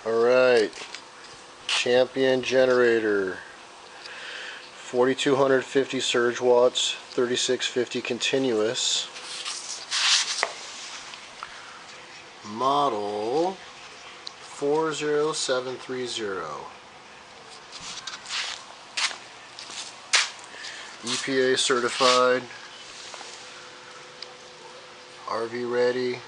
Alright, Champion generator, 4250 surge watts, 3650 continuous, model 40730, EPA certified, RV ready.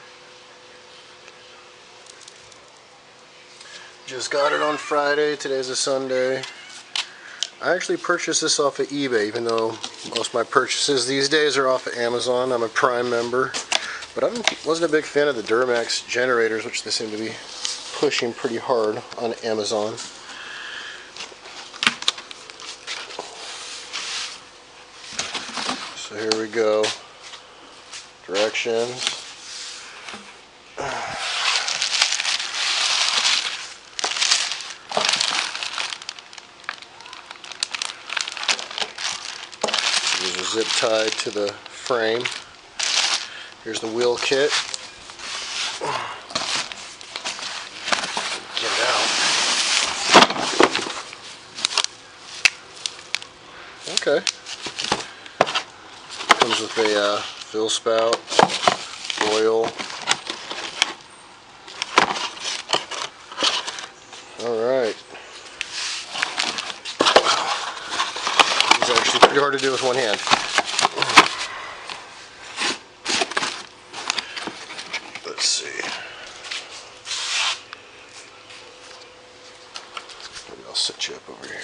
Just got it on Friday. Today's a Sunday. I actually purchased this off of eBay, even though most of my purchases these days are off of Amazon. I'm a Prime member, but I wasn't a big fan of the Duramax generators, which they seem to be pushing pretty hard on Amazon. So here we go. Directions. These are zip tied to the frame. Here's the wheel kit. Get it out. Okay. Comes with a fill spout, oil. Alright. It's actually pretty hard to do with one hand. Let's see. Maybe I'll set you up over here.